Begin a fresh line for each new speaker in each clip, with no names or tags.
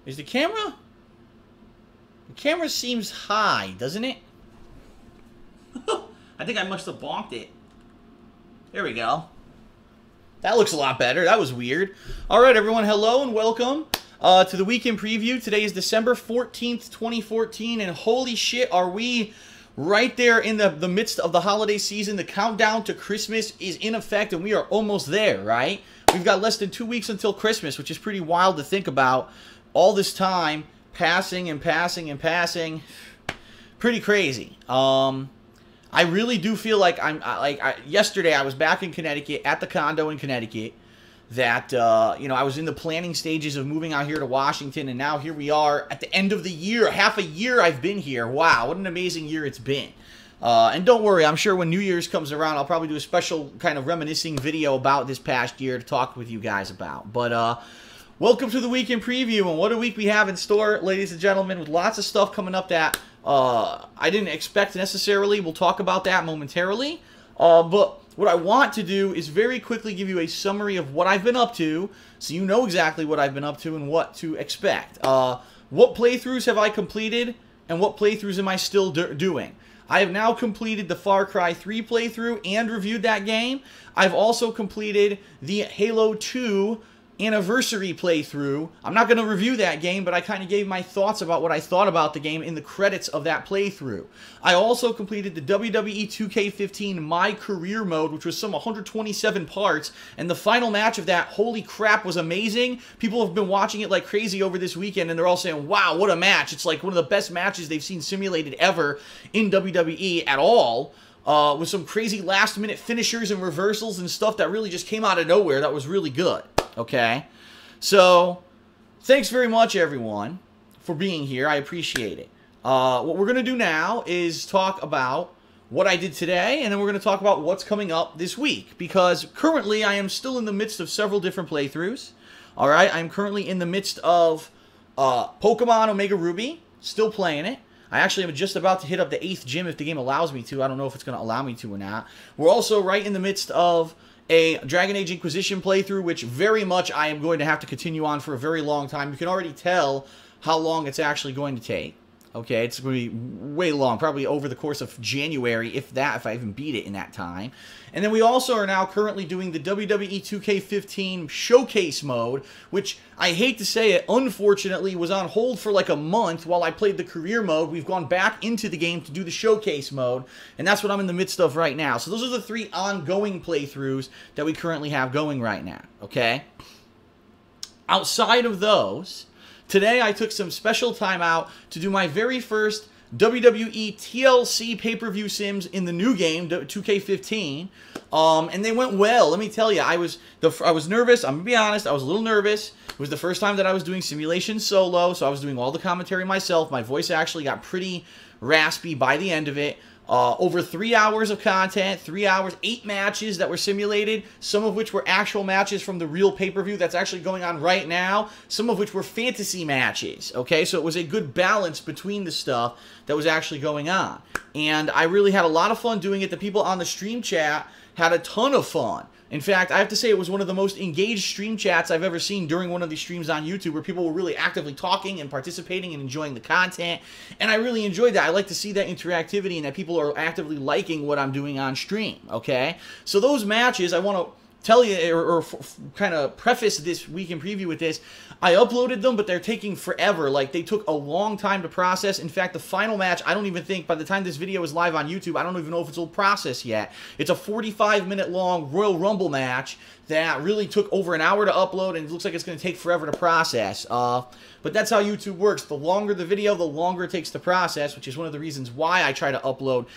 Is the camera? The camera seems high, doesn't it? I think I must have bonked it. There we go. That looks a lot better. That was weird. All right, everyone. Hello and welcome to the weekend preview. Today is December 14th, 2014, and holy shit, are we right there in the midst of the holiday season. The countdown to Christmas is in effect, and we are almost there, right? We've got less than 2 weeks until Christmas, which is pretty wild to think about. All this time passing and passing and passing. Pretty crazy. I really do feel like yesterday I was back in Connecticut, at the condo in Connecticut, that, you know, I was in the planning stages of moving out here to Washington, and now here we are at the end of the year. Half a year I've been here. Wow, what an amazing year it's been. And don't worry, I'm sure when New Year's comes around, I'll probably do a special kind of reminiscing video about this past year to talk with you guys about. But, welcome to the weekend preview, and what a week we have in store, ladies and gentlemen, with lots of stuff coming up that I didn't expect necessarily. We'll talk about that momentarily. But what I want to do is very quickly give you a summary of what I've been up to, so you know exactly what I've been up to and what to expect. What playthroughs have I completed, and what playthroughs am I still doing? I have now completed the Far Cry 3 playthrough and reviewed that game. I've also completed the Halo 2 anniversary playthrough. I'm not going to review that game, but I kind of gave my thoughts about what I thought about the game in the credits of that playthrough. I also completed the WWE 2K15 My Career mode, which was some 127 parts, and the final match of that, holy crap, was amazing. People have been watching it like crazy over this weekend, and they're all saying, wow, what a match. It's like one of the best matches they've seen simulated ever in WWE at all. With some crazy last-minute finishers and reversals and stuff that really just came out of nowhere. That was really good. Okay, so thanks very much, everyone, for being here. I appreciate it. What we're going to do now is talk about what I did today, and then we're going to talk about what's coming up this week, because currently I am still in the midst of several different playthroughs. All right, I'm currently in the midst of Pokemon Omega Ruby, still playing it. I actually am just about to hit up the 8th gym if the game allows me to. I don't know if it's going to allow me to or not. We're also right in the midst of a Dragon Age Inquisition playthrough, which very much I am going to have to continue on for a very long time. You can already tell how long it's actually going to take. Okay, it's going to be way long, probably over the course of January, if I even beat it in that time. And then we also are now currently doing the WWE 2K15 Showcase mode, which, I hate to say it, unfortunately was on hold for like a month while I played the career mode. We've gone back into the game to do the Showcase mode, and that's what I'm in the midst of right now. So those are the 3 ongoing playthroughs that we currently have going right now, okay? Outside of those, today I took some special time out to do my very first WWE TLC pay-per-view sims in the new game, 2K15, and they went well. Let me tell you, I was nervous. I'm gonna be honest, I was a little nervous. It was the first time that I was doing simulation solo, so I was doing all the commentary myself. My voice actually got pretty raspy by the end of it. Over 3 hours of content, 3 hours, 8 matches that were simulated, some of which were actual matches from the real pay-per-view that's actually going on right now, some of which were fantasy matches, okay? So it was a good balance between the stuff that was actually going on. And I really had a lot of fun doing it. The people on the stream chat had a ton of fun. In fact, I have to say it was one of the most engaged stream chats I've ever seen during one of these streams on YouTube, where people were really actively talking and participating and enjoying the content, and I really enjoyed that. I like to see that interactivity and that people are actively liking what I'm doing on stream, okay? So those matches, I want to tell you, or kind of preface this weekend preview with this, I uploaded them, but they're taking forever. Like, they took a long time to process. In fact, the final match, I don't even think, by the time this video is live on YouTube, I don't even know if it's all processed yet. It's a 45-minute long Royal Rumble match that really took over an hour to upload, and it looks like it's going to take forever to process. But that's how YouTube works. The longer the video, the longer it takes to process, which is one of the reasons why I try to upload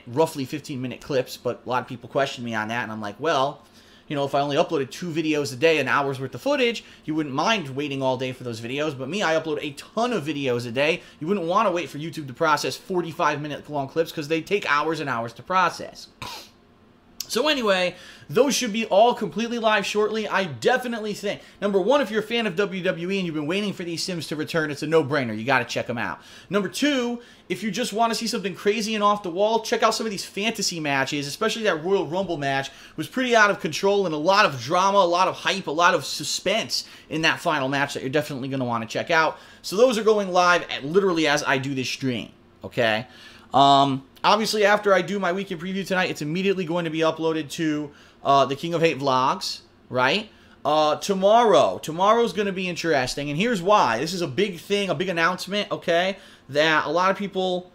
roughly 15-minute clips, but a lot of people question me on that, and I'm like, well, you know, if I only uploaded 2 videos a day, an hour's worth of footage, you wouldn't mind waiting all day for those videos. But me, I upload a ton of videos a day. You wouldn't want to wait for YouTube to process 45-minute long clips because they take hours and hours to process. So anyway, those should be all completely live shortly. I definitely think, number one, if you're a fan of WWE and you've been waiting for these Sims to return, it's a no-brainer. You got to check them out. Number two, if you just want to see something crazy and off the wall, check out some of these fantasy matches, especially that Royal Rumble match was pretty out of control and a lot of drama, a lot of hype, a lot of suspense in that final match that you're definitely going to want to check out. So those are going live literally as I do this stream, okay? Obviously, after I do my weekend preview tonight, it's immediately going to be uploaded to the King of Hate vlogs, right? Tomorrow's going to be interesting, and here's why. This is a big thing, a big announcement, okay? That a lot of people,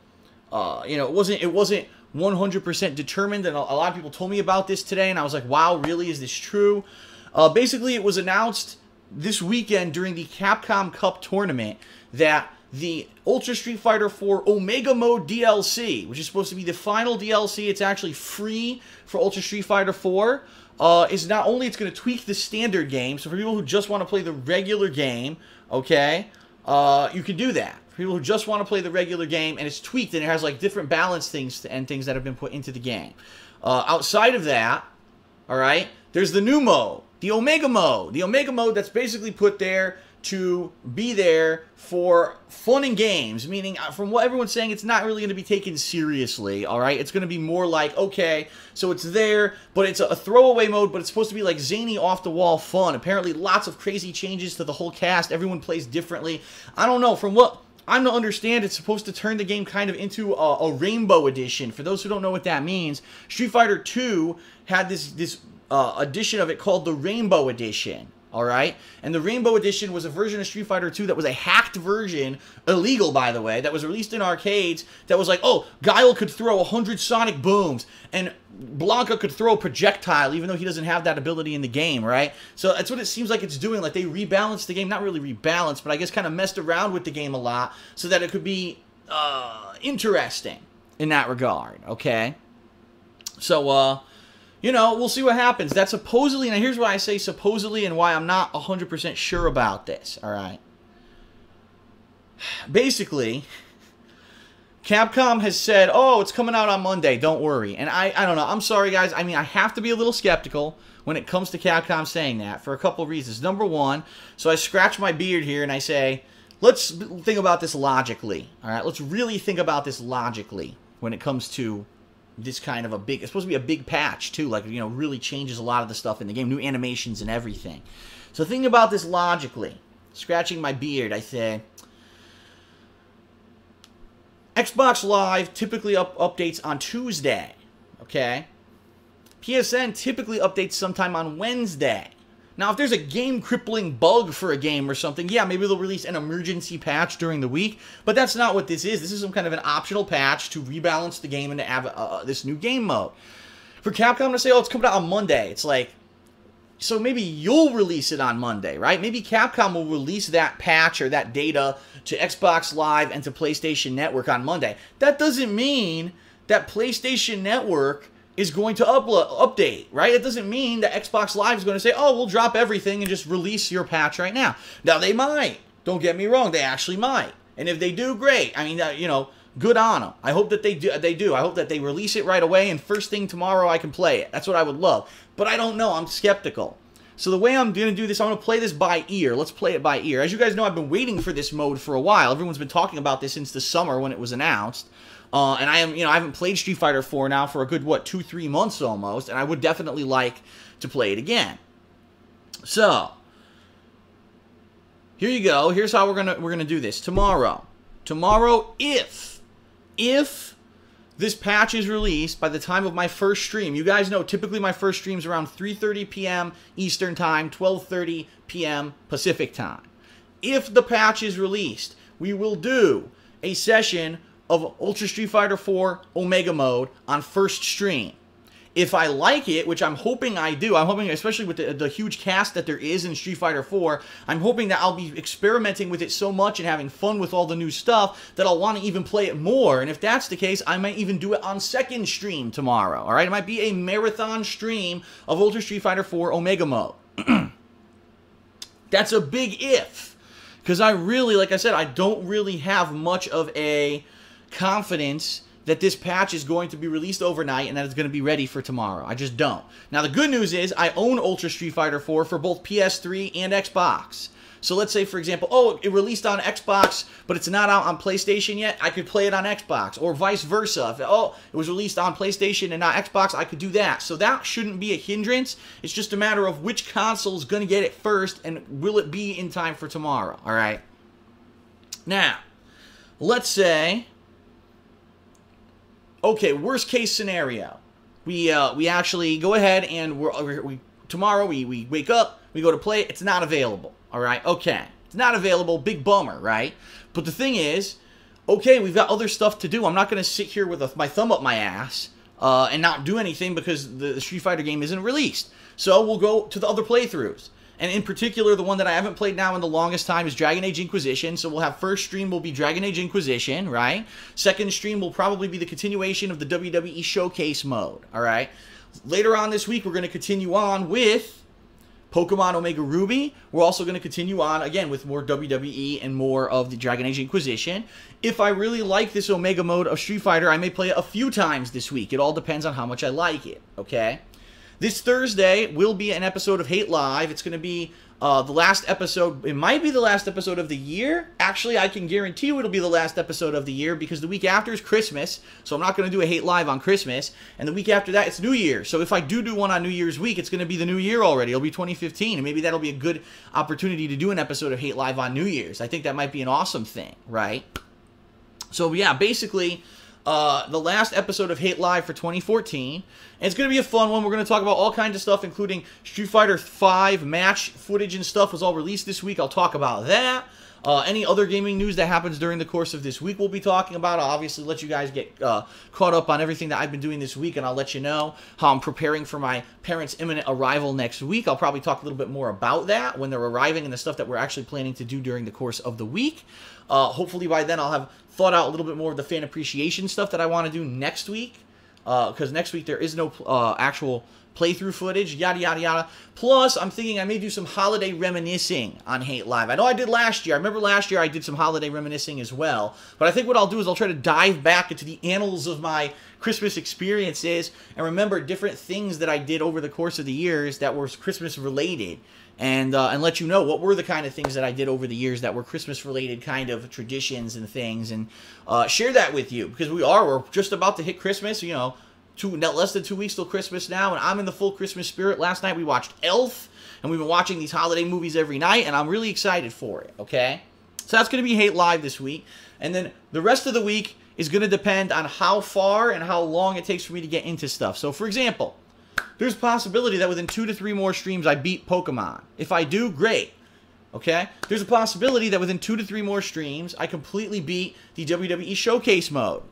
you know, it wasn't 100% determined, and a lot of people told me about this today, and I was like, wow, really, is this true? Basically, it was announced this weekend during the Capcom Cup tournament that the Ultra Street Fighter 4 Omega Mode DLC, which is supposed to be the final DLC, it's actually free for Ultra Street Fighter 4, is not only it's going to tweak the standard game, so for people who just want to play the regular game, okay, you can do that. For people who just want to play the regular game, and it's tweaked, and it has like different balance things and things that have been put into the game. Outside of that, all right, there's the new mode, the Omega Mode. The Omega Mode that's basically put there to be there for fun and games, meaning from what everyone's saying, it's not really going to be taken seriously, all right? It's going to be more like, okay, so it's there, but it's a throwaway mode, but it's supposed to be like zany, off-the-wall fun. Apparently, lots of crazy changes to the whole cast. Everyone plays differently. I don't know. From what I'm to understand, it's supposed to turn the game kind of into a Rainbow Edition. For those who don't know what that means, Street Fighter 2 had this edition of it called the Rainbow Edition. All right, and the Rainbow Edition was a version of Street Fighter 2 that was a hacked version, illegal by the way, that was released in arcades. That was like, oh, Guile could throw 100 sonic booms, and Blanca could throw a projectile, even though he doesn't have that ability in the game, right? So that's what it seems like it's doing. Like they rebalanced the game, not really rebalanced, but I guess kind of messed around with the game a lot so that it could be interesting in that regard. Okay, so you know, we'll see what happens. That's supposedly, and here's why I say supposedly and why I'm not 100% sure about this, all right? Basically, Capcom has said, oh, it's coming out on Monday, don't worry. And I don't know, I'm sorry, guys. I mean, I have to be a little skeptical when it comes to Capcom saying that for a couple of reasons. Number one, so I scratch my beard here and I say, let's think about this logically, all right? Let's really think about this logically when it comes to this kind of a big, it's supposed to be a big patch too, like, you know, really changes a lot of the stuff in the game, new animations and everything. So thinking about this logically, scratching my beard, I say, Xbox Live typically updates on Tuesday, okay? PSN typically updates sometime on Wednesday. Now, if there's a game-crippling bug for a game or something, yeah, maybe they'll release an emergency patch during the week, but that's not what this is. This is some kind of an optional patch to rebalance the game and to have this new game mode. For Capcom to say, oh, it's coming out on Monday, it's like, so maybe you'll release it on Monday, right? Maybe Capcom will release that patch or that data to Xbox Live and to PlayStation Network on Monday. That doesn't mean that PlayStation Network is going to update, right? It doesn't mean that Xbox Live is going to say, oh, we'll drop everything and just release your patch right now. Now, they might. Don't get me wrong. They actually might. And if they do, great. I mean, you know, good on them. I hope that they do. I hope that they release it right away and first thing tomorrow I can play it. That's what I would love. But I don't know. I'm skeptical. So the way I'm going to do this, I'm going to play this by ear. Let's play it by ear. As you guys know, I've been waiting for this mode for a while. Everyone's been talking about this since the summer when it was announced. And I haven't played Street Fighter 4 now for a good, 2-3 months almost, and I would definitely like to play it again. So, here you go. Here's how we're gonna do this. Tomorrow, if this patch is released by the time of my first stream, you guys know typically my first stream is around 3:30 p.m. Eastern Time, 12:30 p.m. Pacific Time. If the patch is released, we will do a session of Ultra Street Fighter 4 Omega Mode on first stream. If I like it, which I'm hoping I do, I'm hoping, especially with the huge cast that there is in Street Fighter 4, I'm hoping that I'll be experimenting with it so much and having fun with all the new stuff that I'll want to even play it more. And if that's the case, I might even do it on second stream tomorrow, all right? It might be a marathon stream of Ultra Street Fighter 4 Omega Mode. That's a big if, because I really, like I said, I don't really have much of a confidence that this patch is going to be released overnight and that it's going to be ready for tomorrow. I just don't. Now, the good news is I own Ultra Street Fighter 4 for both PS3 and Xbox. So let's say, for example, oh, it released on Xbox, but it's not out on PlayStation yet. I could play it on Xbox, or vice versa. If, oh, it was released on PlayStation and not Xbox, I could do that. So that shouldn't be a hindrance. It's just a matter of which console is going to get it first, and will it be in time for tomorrow, all right? Now, let's say, okay, worst case scenario. We actually go ahead and tomorrow we wake up, we go to play it, it's not available. All right, okay. It's not available, big bummer, right? But the thing is, okay, we've got other stuff to do. I'm not going to sit here with my thumb up my ass and not do anything because the Street Fighter game isn't released. So we'll go to the other playthroughs. And in particular, the one that I haven't played now in the longest time is Dragon Age Inquisition. So we'll have first stream will be Dragon Age Inquisition, right? Second stream will probably be the continuation of the WWE Showcase mode, all right? Later on this week, we're going to continue on with Pokemon Omega Ruby. We're also going to continue on, again, with more WWE and more of the Dragon Age Inquisition. If I really like this Omega mode of Street Fighter, I may play it a few times this week. It all depends on how much I like it, okay? This Thursday will be an episode of Hate Live. It's going to be the last episode. It might be the last episode of the year. Actually, I can guarantee you it'll be the last episode of the year because the week after is Christmas, so I'm not going to do a Hate Live on Christmas. And the week after that, it's New Year. So if I do one on New Year's week, it's going to be the new year already. It'll be 2015, and maybe that'll be a good opportunity to do an episode of Hate Live on New Year's. I think that might be an awesome thing, right? So, yeah, basically, the last episode of Hate Live for 2014. And it's going to be a fun one. We're going to talk about all kinds of stuff, including Street Fighter 5 match footage and stuff was all released this week. I'll talk about that. Any other gaming news that happens during the course of this week we'll be talking about. I'll obviously let you guys get caught up on everything that I've been doing this week, and I'll let you know how I'm preparing for my parents' imminent arrival next week. I'll probably talk a little bit more about that when they're arriving and the stuff that we're actually planning to do during the course of the week. Hopefully by then I'll have thought out a little bit more of the fan appreciation stuff that I want to do next week. Because next week there is no actual playthrough footage, yada, yada, yada. Plus, I'm thinking I may do some holiday reminiscing on Hate Live. I know I did last year. I remember last year I did some holiday reminiscing as well. But I think what I'll do is I'll try to dive back into the annals of my Christmas experiences and remember different things that I did over the course of the years that were Christmas related. And let you know what were the kind of things that I did over the years that were Christmas-related kind of traditions and things, and share that with you, because we're just about to hit Christmas, you know, less than 2 weeks till Christmas now, and I'm in the full Christmas spirit. Last night we watched Elf, and we've been watching these holiday movies every night, and I'm really excited for it, okay? So that's going to be Hate Live this week, and then the rest of the week is going to depend on how far and how long it takes for me to get into stuff. So, for example, there's a possibility that within 2 to 3 more streams I beat Pokemon. If I do, great. Okay? There's a possibility that within 2 to 3 more streams I completely beat the WWE Showcase mode.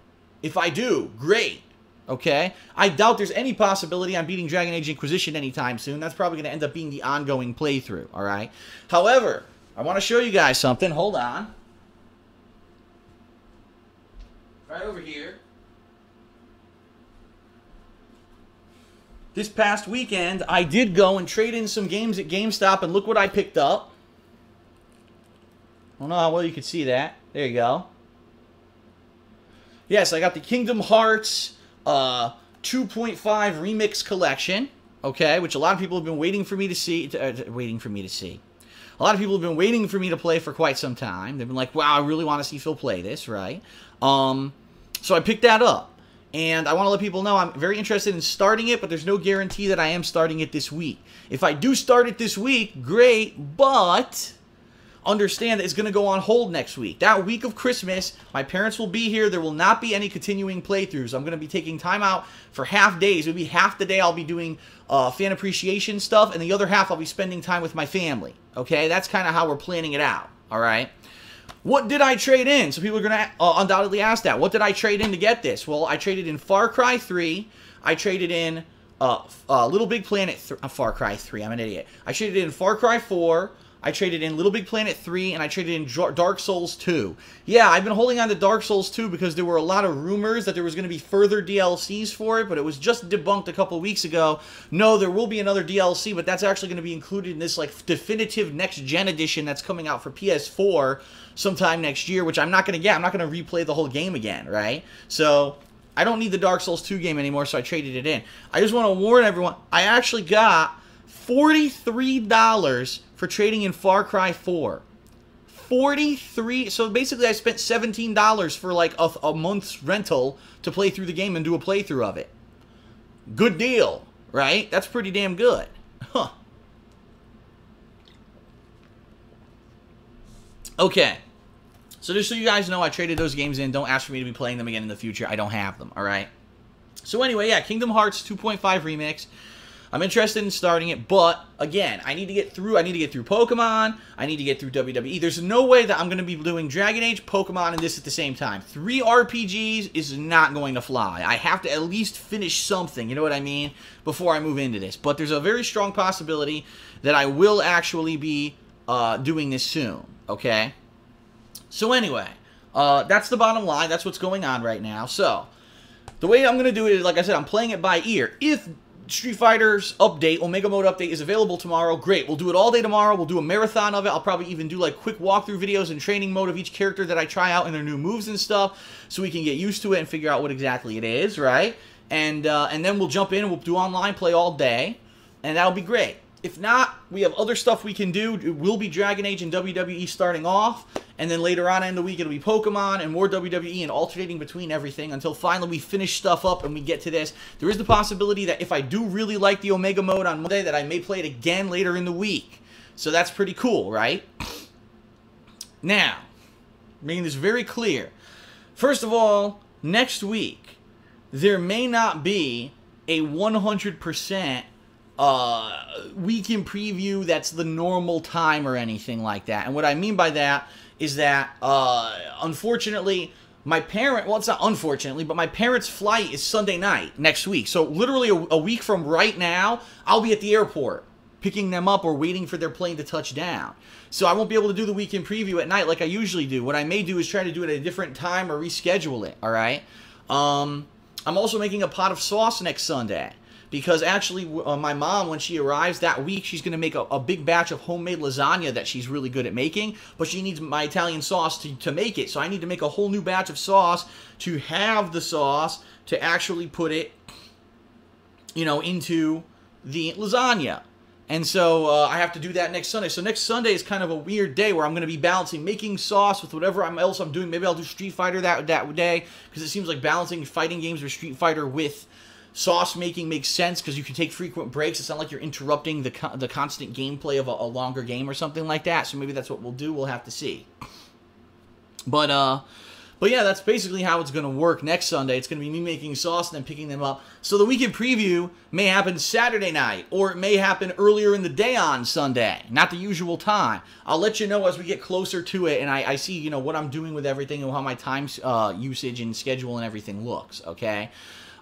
If I do, great. Okay? I doubt there's any possibility I'm beating Dragon Age Inquisition anytime soon. That's probably going to end up being the ongoing playthrough. Alright? However, I want to show you guys something. Hold on. Right over here. This past weekend, I did go and trade in some games at GameStop, and look what I picked up. I don't know how well you can see that. There you go. Yes, I got the Kingdom Hearts 2.5 Remix Collection, okay, which a lot of people have been waiting for me to see. A lot of people have been waiting for me to play for quite some time. They've been like, wow, I really want to see Phil play this, right? So I picked that up. And I want to let people know I'm very interested in starting it, but there's no guarantee that I am starting it this week. If I do start it this week, great, but understand that it's going to go on hold next week. That week of Christmas, my parents will be here. There will not be any continuing playthroughs. I'm going to be taking time out for half days. It'll be half the day I'll be doing fan appreciation stuff, and the other half I'll be spending time with my family. Okay? That's kind of how we're planning it out. All right? What did I trade in? So people are going to undoubtedly ask that. What did I trade in to get this? Well, I traded in Far Cry 3. I traded in Little Big Planet... Far Cry 3. I'm an idiot. I traded in Far Cry 4. I traded in Little Big Planet 3, and I traded in Dark Souls 2. Yeah, I've been holding on to Dark Souls 2 because there were a lot of rumors that there was going to be further DLCs for it, but it was just debunked a couple weeks ago. No, there will be another DLC, but that's actually going to be included in this like definitive next-gen edition that's coming out for PS4 sometime next year, which I'm not going to get. I'm not going to replay the whole game again, right? So I don't need the Dark Souls 2 game anymore, so I traded it in. I just want to warn everyone, I actually got $43 for trading in Far Cry 4. 43, so basically I spent $17 for like a month's rental to play through the game and do a playthrough of it. Good deal, right? That's pretty damn good. Huh. Okay. So just so you guys know, I traded those games in. Don't ask for me to be playing them again in the future. I don't have them, alright? So anyway, yeah, Kingdom Hearts 2.5 Remix. I'm interested in starting it, but again, I need to get through Pokemon, I need to get through WWE. There's no way that I'm going to be doing Dragon Age, Pokemon, and this at the same time. 3 RPGs is not going to fly. I have to at least finish something, you know what I mean, before I move into this. But there's a very strong possibility that I will actually be doing this soon, okay? So anyway, that's the bottom line. That's what's going on right now. So, the way I'm going to do it is, like I said, I'm playing it by ear. If Street Fighter's update, Omega Mode update, is available tomorrow, great. We'll do it all day tomorrow. We'll do a marathon of it. I'll probably even do like quick walkthrough videos and training mode of each character that I try out and their new moves and stuff, so we can get used to it and figure out what exactly it is, right? And then we'll jump in and we'll do online play all day, and that'll be great. If not, we have other stuff we can do. It will be Dragon Age and WWE starting off, and then later on in the week it'll be Pokemon and more WWE and alternating between everything until finally we finish stuff up and we get to this. There is the possibility that if I do really like the Omega Mode on Monday, that I may play it again later in the week. So that's pretty cool, right? Now, making this very clear. First of all, next week, there may not be a 100% week in preview that's the normal time or anything like that. And what I mean by that is that, unfortunately, my parent, well, it's not unfortunately, but my parents' flight is Sunday night next week. So literally a week from right now, I'll be at the airport picking them up or waiting for their plane to touch down. So I won't be able to do the weekend preview at night like I usually do. What I may do is try to do it at a different time or reschedule it, all right? I'm also making a pot of sauce next Sunday. Because actually, my mom, when she arrives that week, she's going to make a big batch of homemade lasagna that she's really good at making. But she needs my Italian sauce to make it. So I need to make a whole new batch of sauce to have the sauce to actually put it, you know, into the lasagna. And so I have to do that next Sunday. So next Sunday is kind of a weird day where I'm going to be balancing making sauce with whatever else I'm doing. Maybe I'll do Street Fighter that day. Because it seems like balancing fighting games or Street Fighter with sauce making makes sense because you can take frequent breaks. It's not like you're interrupting the constant gameplay of a longer game or something like that. So maybe that's what we'll do. We'll have to see. But yeah, that's basically how it's going to work next Sunday. It's going to be me making sauce and then picking them up. So the weekend preview may happen Saturday night, or it may happen earlier in the day on Sunday. Not the usual time. I'll let you know as we get closer to it and I see, you know, what I'm doing with everything and how my time usage and schedule and everything looks, okay?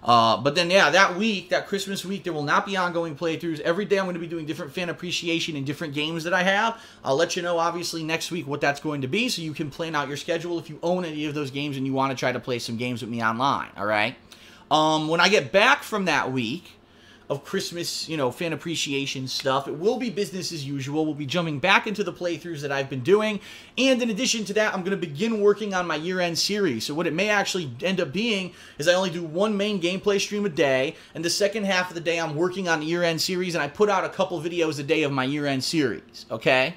But then, yeah, that week, that Christmas week, there will not be ongoing playthroughs. Every day I'm going to be doing different fan appreciation in different games that I have. I'll let you know, obviously, next week what that's going to be so you can plan out your schedule if you own any of those games and you want to try to play some games with me online, all right? When I get back from that week of Christmas, you know, fan appreciation stuff, it will be business as usual. We'll be jumping back into the playthroughs that I've been doing. And in addition to that, I'm going to begin working on my year-end series. So what it may actually end up being is I only do one main gameplay stream a day, and the second half of the day I'm working on the year-end series, and I put out a couple videos a day of my year-end series, okay?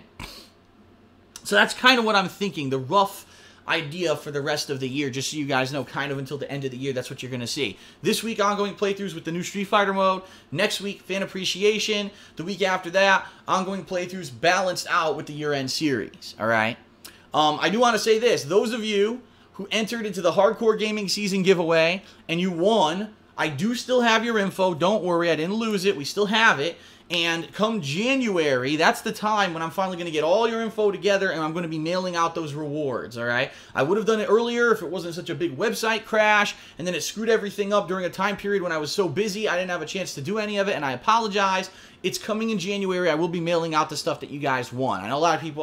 So that's kind of what I'm thinking, the rough idea for the rest of the year, just so you guys know, kind of until the end of the year, that's what you're going to see. This week, ongoing playthroughs with the new Street Fighter mode. Next week, fan appreciation. The week after that, ongoing playthroughs balanced out with the year-end series, all right? I do want to say this. Those of you who entered into the Hardcore Gaming Season giveaway and you won, I do still have your info. Don't worry, I didn't lose it. We still have it. And come January, that's the time when I'm finally going to get all your info together and I'm going to be mailing out those rewards, all right? I would have done it earlier if it wasn't such a big website crash, and then it screwed everything up during a time period when I was so busy I didn't have a chance to do any of it, and I apologize. It's coming in January. I will be mailing out the stuff that you guys won. I know a lot of people,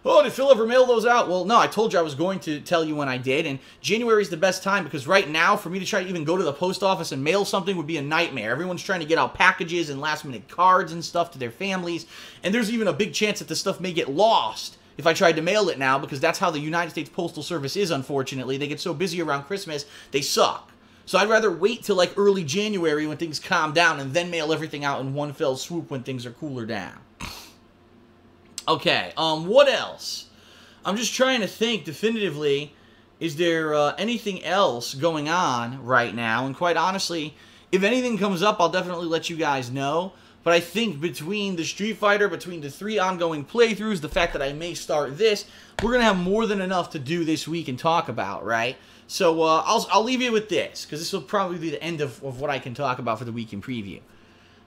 oh, did Phil ever mail those out? Well, no, I told you I was going to tell you when I did, and January is the best time because right now, for me to try to even go to the post office and mail something would be a nightmare. Everyone's trying to get out packages and last-minute cards and stuff to their families, and there's even a big chance that the stuff may get lost if I tried to mail it now because that's how the United States Postal Service is, unfortunately. They get so busy around Christmas, they suck. So I'd rather wait till like early January when things calm down and then mail everything out in one fell swoop when things are cooler down. Okay, what else? I'm just trying to think definitively, is there anything else going on right now? And quite honestly, if anything comes up, I'll definitely let you guys know. But I think between the Street Fighter, between the 3 ongoing playthroughs, the fact that I may start this, we're going to have more than enough to do this week and talk about, right? So I'll leave you with this, because this will probably be the end of what I can talk about for the week in preview.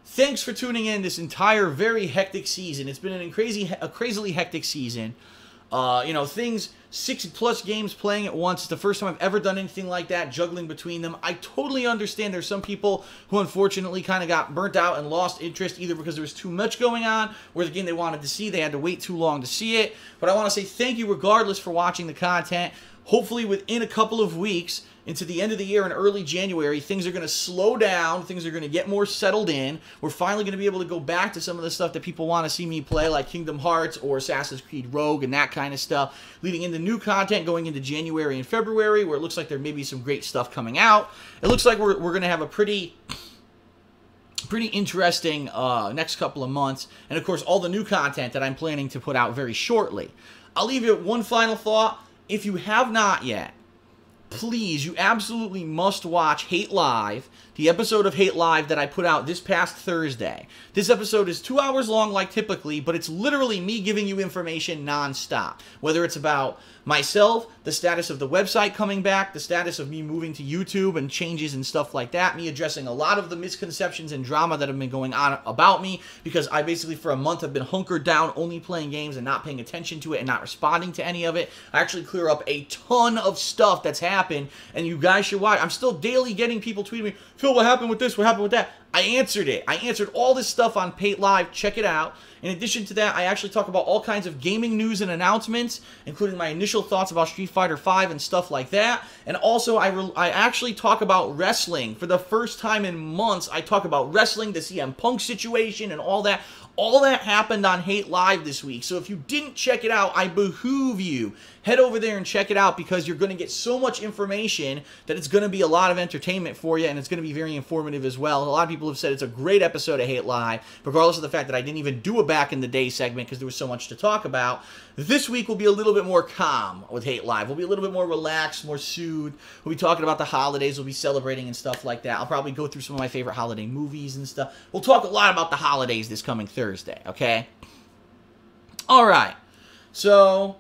Thanks for tuning in this entire very hectic season. It's been a crazily hectic season. You know, 6+ games playing at once. It's the first time I've ever done anything like that, juggling between them. I totally understand there's some people who unfortunately kind of got burnt out and lost interest, either because there was too much going on, or the game they wanted to see, they had to wait too long to see it. But I want to say thank you regardless for watching the content. Hopefully within a couple of weeks, into the end of the year and early January, things are going to slow down. Things are going to get more settled in. We're finally going to be able to go back to some of the stuff that people want to see me play, like Kingdom Hearts or Assassin's Creed Rogue and that kind of stuff, leading into new content going into January and February, where it looks like there may be some great stuff coming out. It looks like we're going to have a pretty interesting next couple of months, and of course all the new content that I'm planning to put out very shortly. I'll leave you with one final thought. If you have not yet, please, you absolutely must watch Hate Live, the episode of Hate Live that I put out this past Thursday. This episode is 2 hours long like typically, but it's literally me giving you information nonstop. Whether it's about myself, the status of the website coming back, the status of me moving to YouTube and changes and stuff like that, me addressing a lot of the misconceptions and drama that have been going on about me, because I basically for a month have been hunkered down only playing games and not paying attention to it and not responding to any of it. I actually clear up a ton of stuff that's happened, and you guys should watch. I'm still daily getting people tweeting me, Phil, what happened with this? What happened with that? I answered it. I answered all this stuff on Hate Live. Check it out. In addition to that, I actually talk about all kinds of gaming news and announcements, including my initial thoughts about Street Fighter V and stuff like that. And also, I actually talk about wrestling. For the first time in months, I talk about wrestling, the CM Punk situation, and all that. All that happened on Hate Live this week. So if you didn't check it out, I behoove you. Head over there and check it out, because you're going to get so much information that it's going to be a lot of entertainment for you, and it's going to be very informative as well. A lot of people have said it's a great episode of Hate Live, regardless of the fact that I didn't even do a back in the day segment because there was so much to talk about. This week will be a little bit more calm with Hate Live. We'll be a little bit more relaxed, more soothed. We'll be talking about the holidays. We'll be celebrating and stuff like that. I'll probably go through some of my favorite holiday movies and stuff. We'll talk a lot about the holidays this coming Thursday, okay? All right. So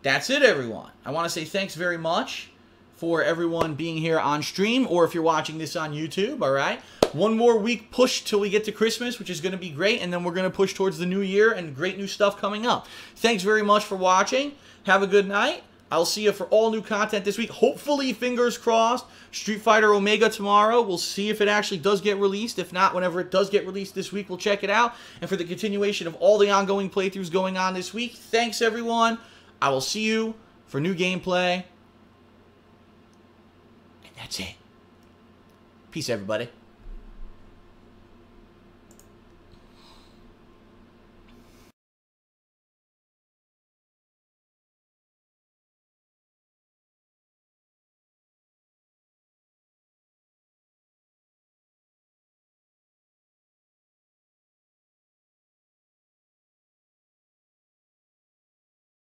that's it, everyone. I want to say thanks very much for everyone being here on stream, or if you're watching this on YouTube, all right? One more week push till we get to Christmas, which is going to be great, and then we're going to push towards the new year and great new stuff coming up. Thanks very much for watching. Have a good night. I'll see you for all new content this week. Hopefully, fingers crossed, Street Fighter Omega tomorrow. We'll see if it actually does get released. If not, whenever it does get released this week, we'll check it out. And for the continuation of all the ongoing playthroughs going on this week, thanks, everyone. I will see you for new gameplay. And that's it. Peace, everybody.